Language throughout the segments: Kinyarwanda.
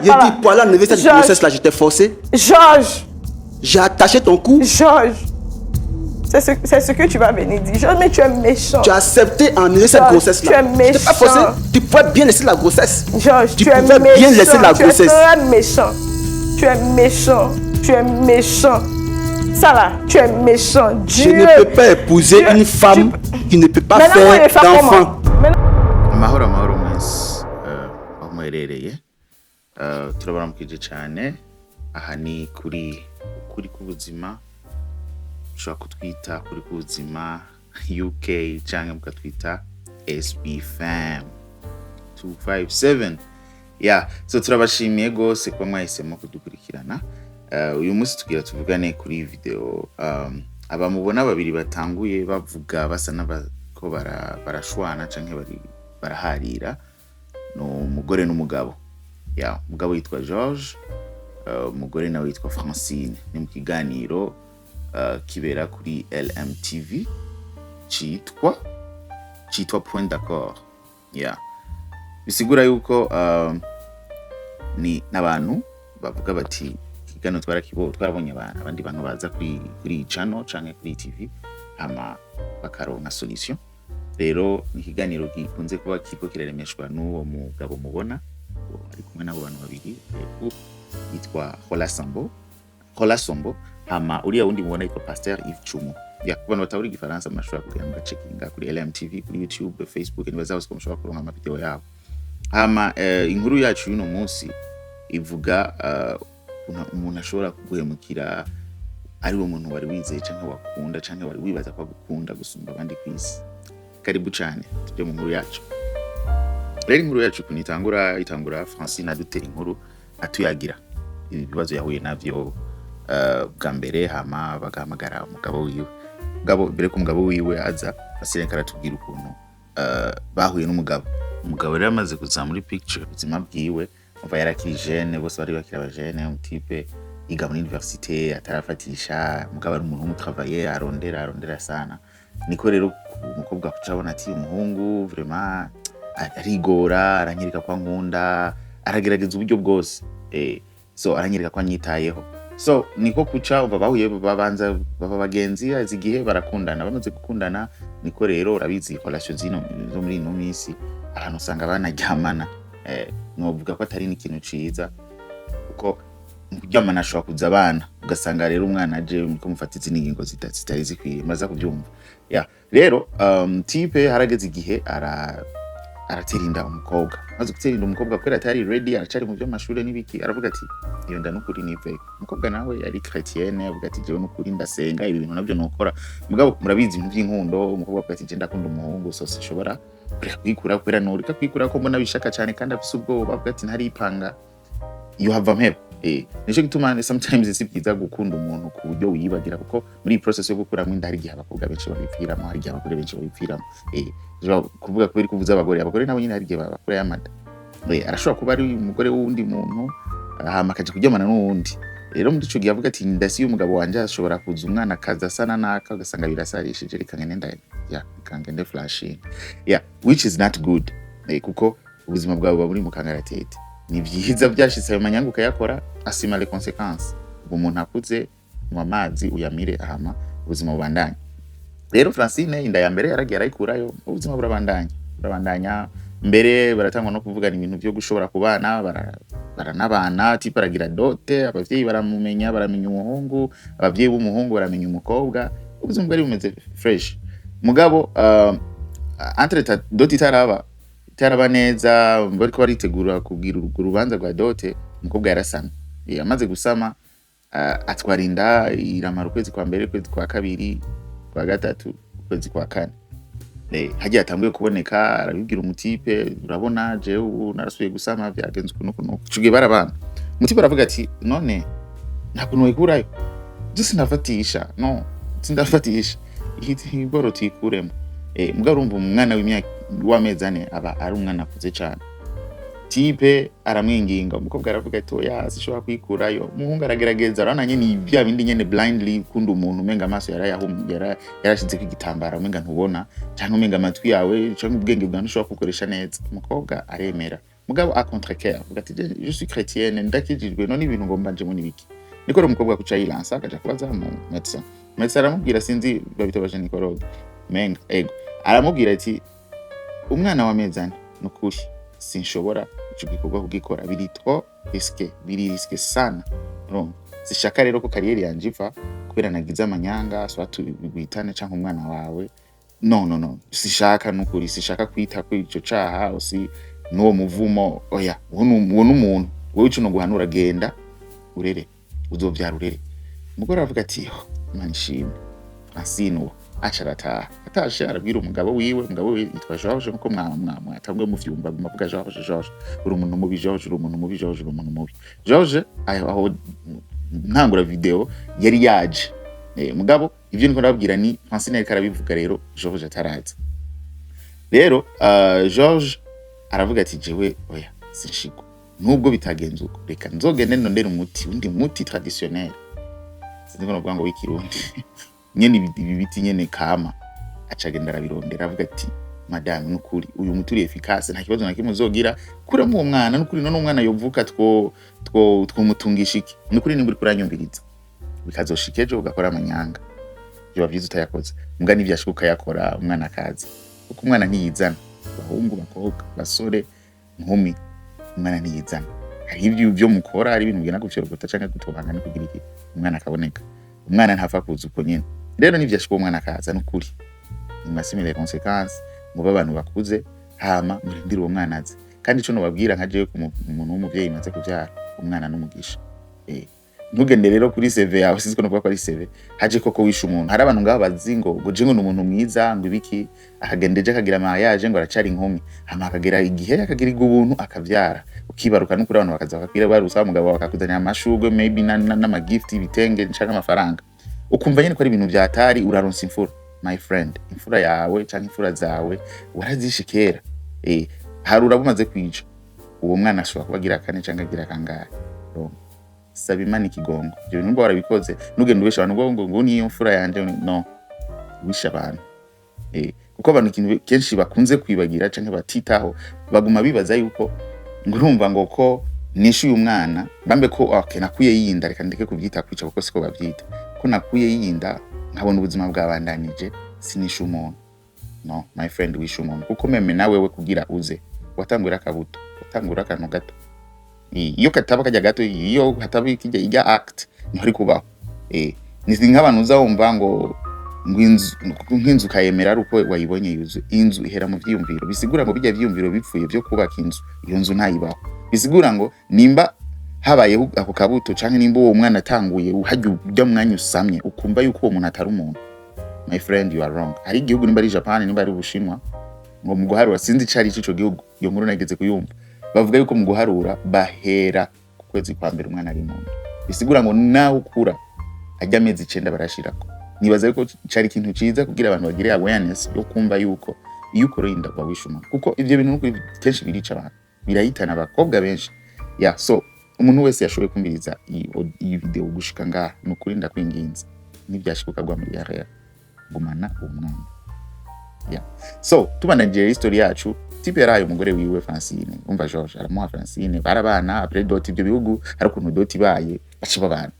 j'ai dit pour aller enlever cette grossesse-là, j'étais forcé. Georges. J'ai attaché ton cou. Georges. C'est ce que tu vas venir dire. Georges, mais tu es méchant. Tu as accepté enlever cette grossesse-là. Tu es méchant. Je t'ai pas forcé. Tu pouvais bien laisser la grossesse. Georges, tu pouvais bien laisser la grossesse. Tu es très méchant. Tu es méchant. Tu es méchant. Ça là, tu es méchant. Dieu. Je ne peux pas épouser une femme qui ne peut pas faire d'enfant. Amahoro mwese aho muherereye turabaramukije cyane aha ni kuri kw'UBUZIMA ushobora kutwita kuri kw'UBUZIMA UK cyangwa mukatwita SB Fam 257 so turabashimiye gose kuba mwahisemo kudukurikirana. Uyu munsi tugira tuvugane kuri video abamubona babiri batanguye bavuga basa n'abako barashwana canke baraharira no umugore n'umugabo. Umugabo yitwa George, umugore nawe yitwa Francine. Ni mu kiganiro kibera kuri LMTV citwa Point d'accord. Bisigura yuko ni n'abantu bavuga bati kigano twarabonye abandi bantu baza kuri channel canke kuri TV ama bakaronka solution. Rero ni kiganiro gikunze kuba kiko kiraremeshwa n'uwo mugabo mubona ari kumwe n'abo bantu babiri yitwa Hola Sombo hama uriya wundi mubona yitwa Pasteur Yves Chumu. Kubantu batawuri gifaransa mashobora kugira ngo checkinga kuri LMTV, kuri YouTube, Facebook nibazaho ko mushobora kuronka amavideo yabo. Hama inkuru yacu y'uno munsi ivuga umuntu ashobora kuguhemukira ari wo muntu wari wizeye canke wakunda canke wari wibaza ko agukunda gusumba abandi kwisi. Karibu cyane tujye mu nkuru yacu. Rero inkuru yacu itangura Francine adutera inkuru atuyagira ibibazo yahuye navyo bwa mbere hama bagahamagara umugabo wiwe. Mbere ko umugabo wiwe aza Francine karatubwira ukuntu bahuye n'umugabo rero amaze kuza muri picture ubuzima bwiwe umva yarakiri jeune, bose bari bakira abajene, umutipe yiga muri université atarafatisha, umugabo ari umuntu w'umutravailler arondera sana. Niko rero umukobwa kucabona ati umuhungu vraiment arigora, aranyereka kwa nkunda, aragerageza uburyo bwose so aranyereka kwa nyitayeho. So niko kuca uva bahuye babanza baba bagenzi azigihe barakundana. Bamaze gukundana niko rero urabizi relation zo muri ino minsi abantu usanga banaryamana. Novuga ko atari n'ikintu ciza kuko kuryamana ashobora kuza abana ugasanga rero umwana aje muko mufatiza n'ingingo zitari zikwiye maza kubyumva. Rero type harageze igihe araterinda umukobwa. Maze guterinda umukobwa kwera atari ready, aracari mu byo mashuri n'ibiki, aravuga ati iyo ndanukuri nive. Umukobwa nawe yari chrétienne, avuga ati jewe nukuri ndasenga ibi bintu nabyo nokora. Mugabo murabizi ibintu by'inkundo, umukobwa ati je ndakunda umuhungu so sishobora kwikura kwera norika kwikura ko mbona bishaka cyane kandi afise ubwoba, avuga ati ntari ipanga you have a help. Nico gituma sometimes isi byiza gukunda umuntu ku buryo wiyibagira kuko muri process yo gukura mwinda hari gihe abakobwa benshi babipfiramo, hari gihe abagore benshi babipfiramo. Kuvuga ko biri kuvuza abagore nabo nyine hari gihe bakora yamada. Arashobora kuba ari umugore w'undi muntu hama akaje kuryamana n'uwundi. Rero muri ico gihe avuga ati ndasi umugabo wanje ashobora kuza umwana kaza sana naka ugasanga birasarishije rikangende kangende flashing which is not good kuko ubuzima bwawe buri mu kangaratete. Ni byiza byashitse ayo manyanguka yakora asima les conséquences. Umuntu akuze mu amazi uyamire ahama ubuzima bubandanye. Rero Francine inda ya mbere yaragiye arayikurayo, ubuzima burabandanya mbere baratangwa no kuvugana ibintu byo gushobora kubana baranabana type aragira dote, abavyeyi baramumenya, baramenya umuhungu, abavyeyi b'umuhungu baramenya umukobwa, ubuzima bwari bumeze fresh. Mugabo entre dote itaraba neza, bariko baritegura kugira urubanza rwa dote, umukobwa yarasama. Amaze gusama atwarinda iramara ukwezi kwa mbere, ukwezi kwa kabiri, kwa gatatu, ukwezi kwa kane. Hagiye atanguye kuboneka, arabibwira umutipe, urabona je ubu narasubiye gusama byagenze kuno cugiye barabana. Umutipe aravuga ati none ntakuntu wikurayo sindafatisha sindafatisha ihiboro tikuremo. Mugabo urumva umwana w'imyaka w'amezi 4 aba ari umwana akuze cyane. Tipe aramwinginga, umukobwa aravuga ati oya sishobora kwikurayo. Umuhungu aragerageza, arananye ni bya bindi nyene blindly kunda umuntu umenga amaso yarashize kw'igitambara umenga ntubona cyangwa umenga amatwi yawe cyangwa ubwenge bwawe ntushobora gukoresha neza. Umukobwa aremera mugabo a contre-cœur avuga ati je suis chrétienne ndakijijwe none ibintu ngomba nje muri biki niko rero umukobwa kuca yilansa akaja kubaza mu médecin aramubwira sinzi babitobaje nikoroge menga ego aramubwira ati umwana wa mezane nukuri sinshobora ico gikorwa kugikora biri trop risque sana no sishaka rero ko kariyeri yanje iva kubera nagize amanyanga so atubitane canke umwana wawe no sishaka nukuri sishaka kwita ko ico caha osi no muvumo oya uwo n'umuntu wewe ico no guhanura genda urere uzovyara urere umugore avuga ati Imana ishimwe asino acharata atashe arabwira umugabo wiwe yitwa George nuko mwatambwe mu vyumba muvuga George uri umuntu mubi George George aho ntangura video yari yaje mugabo ivyo niko nababwira ni Francine ariko arabivuga rero George ataraza rero George aravuga ati jewe oya sinshiko nubwo bitagenze uko reka nzogende ndondera undi muti traditionnel sinzi no bwango w'ikirundi nyene ibiti nyene kama acagenda arabirondera avuga ati madame nukuri uyu muturi efficace nta kibazo nakimwe uzogira kura mu mwana nukuri none umwana yovuka twomutungisha iki nukuri nimburi kuranyumviriza bikazoshikeje ugakora amanyanga biba vyiza utayakoze mbwa nivyashuka yakora umwana akazi kuko umwana ntiyizana bahungu bakobwa basore nkumi umwana ntiyizana hari ivyo mukora ari ibintu bigena gufyorogota canke gutobanga no kugira iki umwana akaboneka umwana ntapfa kuza uko nyene rero nivyashuka umwana akaza nukuri imasimile consequences muba abantu bakuze hama murindira uwo mwana aze kandi ico no babwira nka jewe ku muntu w'umuvyeyi maze kuvyara umwana n'umugisha ntugende rero kuri CV yawe siziko no ko ari CV haje koko wisha umuntu hari abantu ngaba bazingo je ngo n'umuntu mwiza ngo ibiki akagendeje akagira amayaje ngo aracari inkumi hama akagera igihe akagira ubuntu akavyara ukibaruka no kuri abantu bakaza bakira barusaba umugabo bakakuzanira amashugwe maybe n'ama gift ibitenge nshaka amafaranga ukumva nyene ko ari ibintu byatari uraronsa imfura my friend imfura yawe canke imfura zawe warazishikera harura bumaze kwica uwo mwana ashobora kubagira kane canke agira kangahe saba Imana ikigongo ibyo bintu barabikoze nugenda ubesha abantu ngo niyo mfura yanje no wisha abantu kuko abantu kenshi bakunze kwibagira canke batitaho baguma bibaza yuko ngurumva ngo ko nishuye umwana bambe ko okay nakuye yinda reka ndeke kuvyita kwica kuko siko bavyita ko nakuye yinda nkabona ubuzima bwabandanije sinisha umuntu no my friend wisha umuntu kuko meme nawe we kugira uze watangura akabuto watangura akantu gato iyo kataba kajya gato iyo hataba ikijya ijya act ntari kubaho nizi nk'abantu uzawumva ngo inzu kayemera ari uko wayibonye yuzu inzu ihera mu vyiyumviro bisigura ngo bijya vyiyumviro bipfuye byo kubaka inzu iyo nzu ntayibaho bisigura ngo nimba habaye ako kabuto canke nimba uwo mwana atanguye uhajya ujya mwanya usamye ukumva yuko uwo muntu atari umuntu my friend you are wrong hari igihugu nimba ari Japan nimba ari Ubushinwa ngo mu guharura sinzi cari ico gihugu iyo nkuru nageze kuyumva bavuga yuko mu guharura bahera ku kwezi kwa mbere umwana ari muntu bisigura ngo naho ukura ajya amezi 9 barashirako nibaza yuko cari ikintu ciza kugira abantu bagire awareness yo kumva yuko iyo ukoroyinda kwa wishuma kuko ivyo bintu nuko kenshi birica abantu birahitana abakobwa benshi so umuntu wese yashoboye kumviriza iyi video gushika ngaha nukuri ndakwinginze nibyashikuka gwa muri area gumana umwana so tubananje history yacu Kubera umugore wiwe Francine umva George aramuha Francine barabana après doti ibyo bihugu hari ukuntu doti baye baciba abantu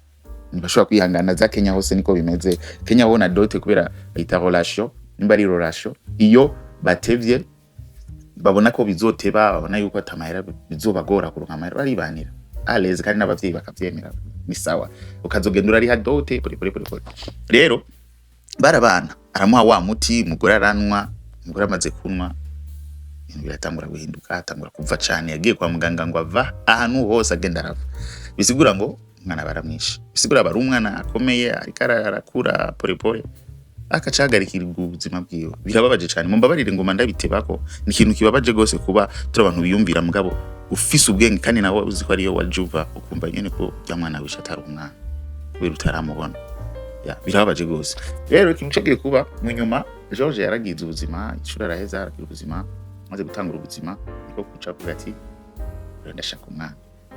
ntibashobora kwihangana za Kenya hose niko bimeze Kenya wona doti kubera ita relation nimba ari relation iyo batevye babona ko bizoteba babona yuko atamahera bizobagora kuronka amahera baribanira aleze kandi n'abavyeyi bakavyemera ni sawa ukazogendura ari hadote pole rero barabana aramuha wa muti umugore aranwa umugore amaze kunwa biratangura guhinduka atangura kuva cyane yagiye kwa muganga ngo ava ahantu hose agenda arava bisigura ngo umwana baramwisha bisigura bari umwana akomeye ariko arakura pole akacagarikira ubuzima bwiwe birababaje cyane mumbabarire ngo mandabitebako ni ikintu kibabaje gose kuba turi abantu biyumvira mugabo ufise ubwenge kandi nawe uzi ko ariyo wajuva ukumva nyene ko yamwana wisha atari umwana kubera utaramubona birababaje gose rero ikintu cyagiye kuba mu nyuma George yaragize ubuzima icura araheza aragira ubuzima maze gutangura ubuzima niko kuca kuvuga ati ndashaka umwana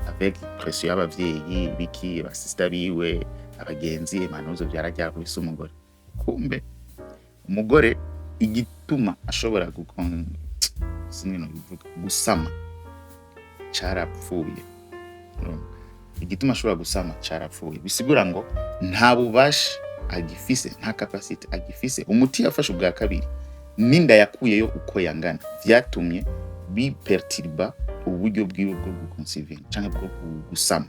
avec pression y'abavyeyi biki abasista biwe abagenzi imanuzo byarajya kubisa umugore kumbe umugore igituma ashobora gusama carapfuye. Igituma ashobora gusama carapfuye bisigura ngo nta bubasha agifise, nta capacity agifise. Umuti yafashe ubwa kabiri ninda yakuyeyo uko yangana vyatumye biperturba uburyo bwiwe bwo guconceive canke bwo gusama.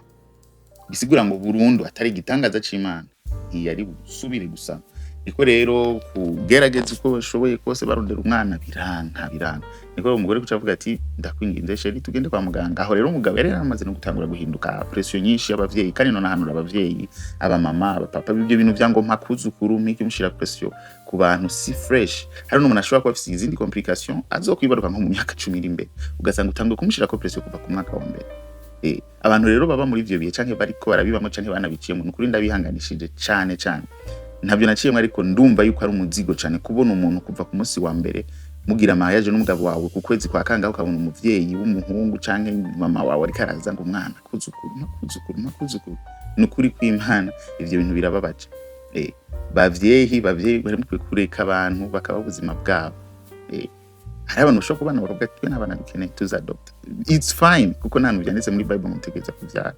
Bisigura ngo burundu atari igitangaza c'Imana ntiyari busubire gusama. Niko rero kugerageza uko bashoboye kose barondera umwana biranga. Niko umugore kucavuga ati ndakwinginze sheri tugende kwa muganga. Aho rero umugabo yari yaramaze no gutangura guhinduka, pression nyinshi y'abavyeyi kandi none ahanura abavyeyi, aba mama, aba papa, ibyo bintu byango mpakuzukuru miki mushira pression ku bantu si fresh. Hari n'umuntu ashobora kuba afite izindi complication azokwibaruka nko mu myaka 10 iri imbere ugasanga utanguye kumushira ko pression kuva ku mwaka wa mbere. Abantu rero baba muri ivyo bihe canke bariko barabibamo canke banabiciyemo n'ukuri ndabihanganishije cyane. Ntabyo naciyemo ariko ndumva yuko ari umuzigo cyane kubona umuntu kuva ku munsi wa mbere mugira mariage n'umugabo wawe ku kwezi kwa kangaho ukabona umuvyeyi w'umuhungu canke mama wawe ariko araza ngo umwana kuzukuru n'ukuri kw'Imana ivyo bintu birababaje. Bavyeyi bari mu kureka abantu bakaba ubuzima bwabo. Hari abantu bashobora kubana bakavuga ati twe n'abana dukeneye tuzadopt. It's fine kuko nta byanditse muri Bible mutegeza kuvyara.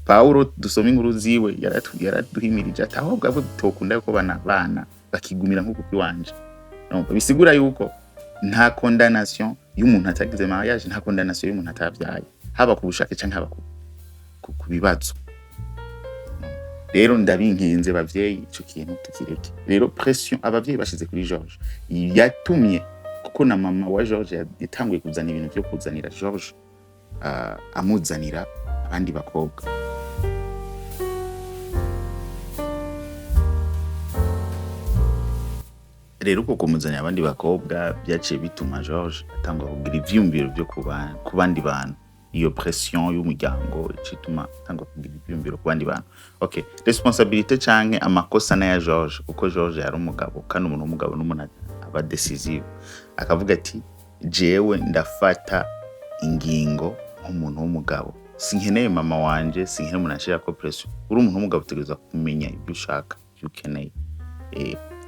Paulo dusoma inkuru ziwe yaraduhimirije ati aho bwabo tokunda ko bana bakigumira nko kukiwanje. Bisigura yuko nta condamnation y'umuntu atagize mariage, nta condamnation y'umuntu atavyaye, haba ku bushake canke haba ku bibazo. Rero ndabinkinze bavyeyi ico kintu tukireke. Rero pression abavyeyi bashize kuri George yatumye kuko na mama wa George yatanguye kuzana ibintu byo kuzanira George amuzanira abandi bakobwa. Rero uko kumuzanira abandi bakobwa byaciye bituma George atangwa kugira ivyumviro byo ku bandi bantu. Iyo pression y'umuryango icituma atangwa kugira ivyumviro ku bandi bantu. Okay, responsabilité canke amakosa na ya George kuko George yari umugabo kandi umuntu w'umugabo n'umuntu aba decisive. Akavuga ati jewe ndafata ingingo nk'umuntu w'umugabo. Sinkeneye mama wanje, sinkeneye umuntu ashira ko pression. Uri umuntu w'umugabo utegereza kumenya ibyo ushaka, ibyo ukeneye.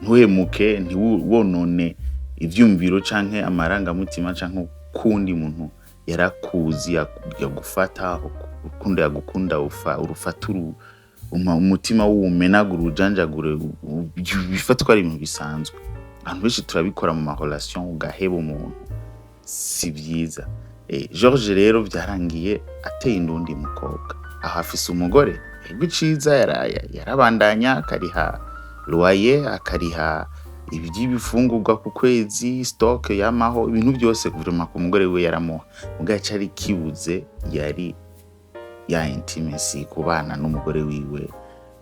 Ntuhemuke ntiwonone ivyumviro canke amarangamutima canke kundi muntu yarakuzi yagufata ukunda yagukunda urufaturu umutima w'umenagura ujanjagure bifatwa ari ibintu bisanzwe. Abantu benshi turabikora mu ma relation ugaheba umuntu si byiza. George rero byarangiye ateye indundi mukobwa aho afise umugore gwiciza yarabandanya akariha loyer akariha iby'ibifungurwa ku kwezi stock yamaho ibintu byose kuvuma ku mugore we yaramuha mugaca ari kibuze yari ya intimacy kubana n'umugore wiwe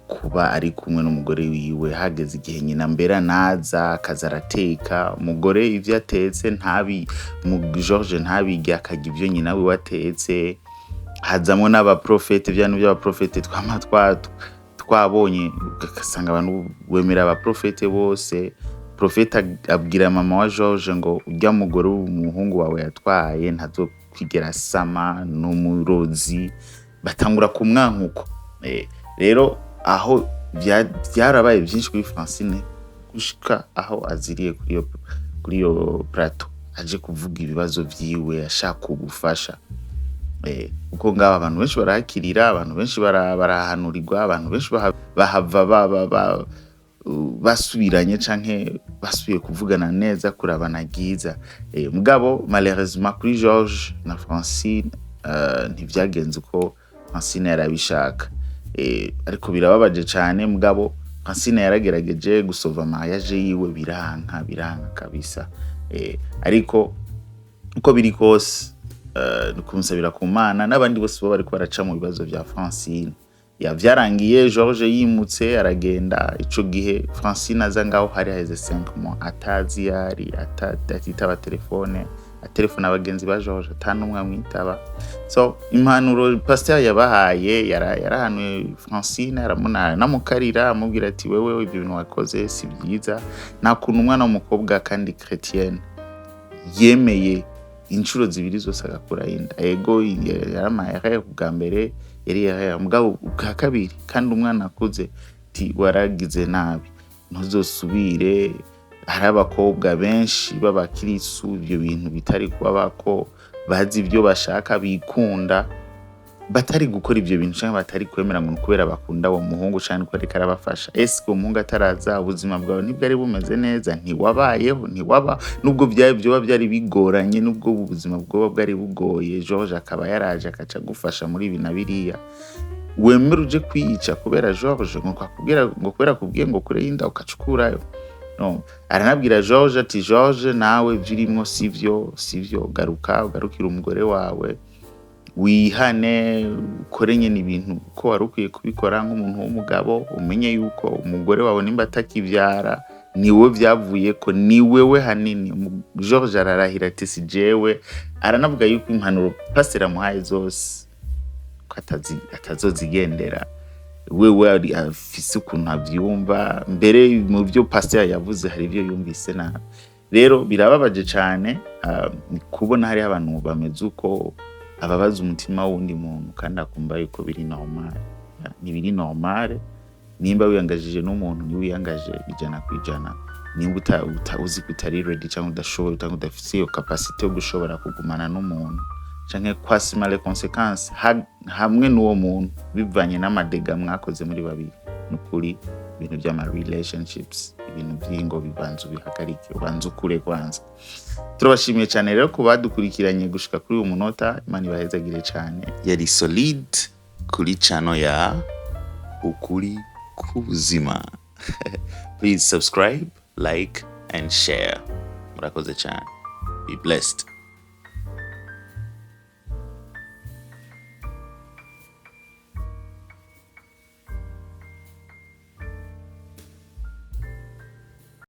kuba ari kumwe n'umugore wiwe hageze igihe nyina mbera naza akazarateka umugore ivyo atetse ntabi George ntabijya akagira ivyo nyina we watetse hazamwe n'abaprofete byanu by'abaprofete twabonye ugasanga abantu wemera abaprofete bose. Profeta abwira mama wa George ngo ujya mugore w'umuhungu wawe yatwaye ntazo kwigera sama n'umurozi batangura kumwankuko. Rero aho byarabaye byinshi kuri Francine gushika aho aziriye kuri yo plateau aje kuvuga ibibazo vyiwe ashaka ubufasha. Uko ngaba abantu benshi barakirira, abantu benshi barahanurirwa, abantu benshi bahava basubiranye canke basubiye kuvugana neza kurabana giza. Mugabo malheureusement kuri George na Francine ntivyagenze uko Francine yarabishaka. Ariko birababaje cyane. Mugabo Francine yaragerageje gusova mariage yiwe biranka kabisa. Ariko uko biri kose kumusabira ku Mana n'abandi bose bo bari ko baraca mu bibazo bya Francine. Yavyarangiye George yimutse aragenda. Ico gihe Francine aza ngaho hari heze 5 mois atazi yari atatitaba telefone abagenzi ba George atanumwe amwitaba. So impanuro pasteur yabahaye yarahanuye Francine aramuna namukarira amubwira ati wewe ibyo bintu wakoze si byiza. Nakuntu umwana w'umukobwa kandi chrétienne yemeye inshuro zibiri zose agakura inda. Ego yaramaye bwa mbere yari mugabo bwa kabiri kandi umwana akuze ti waragize nabi ntuzosubire. Hari abakobwa benshi b'abakirisu ibyo bintu bitari kuba bako bazi ibyo bashaka bikunda batari gukora ibyo bintu cyangwa batari kwemera ngo kubera bakunda uwo muhungu cyane ko ariko arabafasha. Ese uwo muhungu ataraza ubuzima bwawe ntibwari bumeze neza, ntiwabayeho, ntiwaba nubwo byoba byari bigoranye, nubwo ubuzima bwoba bwari bugoye, George akaba yaraje akaca gufasha muri ibi na biriya, wemera uje kwiyica kubera George ngo kubera kubwiye ngo kure y'inda ukacukurayo? No, aranabwira George ati George nawe byirimo sivyo ugarukira umugore wawe, wihane, ukore nyine ibintu ko wari ukwiye kubikora nk'umuntu w'umugabo, umenye yuko umugore wawe nimba atakibyara niwe byavuye ko ni wewe hanini. George ararahira ati si jewe, aranavuga yuko impanuro pastor amuhaye zose ko atazozigendera, wewe afise ukuntu abyumva. Mbere mu byo pastor yavuze hari ibyo yumvise nabi. Rero birababaje cyane kubona hari abantu bameze uko ababaza umutima wundi muntu kandi akumva yuko biri normal. Ni biri normal nimba wiyangajije n'umuntu ni wiyangaje 100%. Nimba uzi kutari ready cyangwa udashoboye cyangwa udafite iyo capacity yo gushobora kugumana n'umuntu canke kwasima les conséquences hamwe n'uwo muntu bivanye n'amadega mwakoze muri babiri, nukuri ibintu by'ama relationships, ibintu by'ingo bibanza bihagarike, ubanza ukure kwanza. Turabashimiye cyane rero ko badukurikiranye gushika kuri uyu munota. Imana ibahezagire cyane. Yari solid kuri channel ya Ukuri k'Ubuzima. Please subscribe, like and share. Murakoze cyane. Be blessed.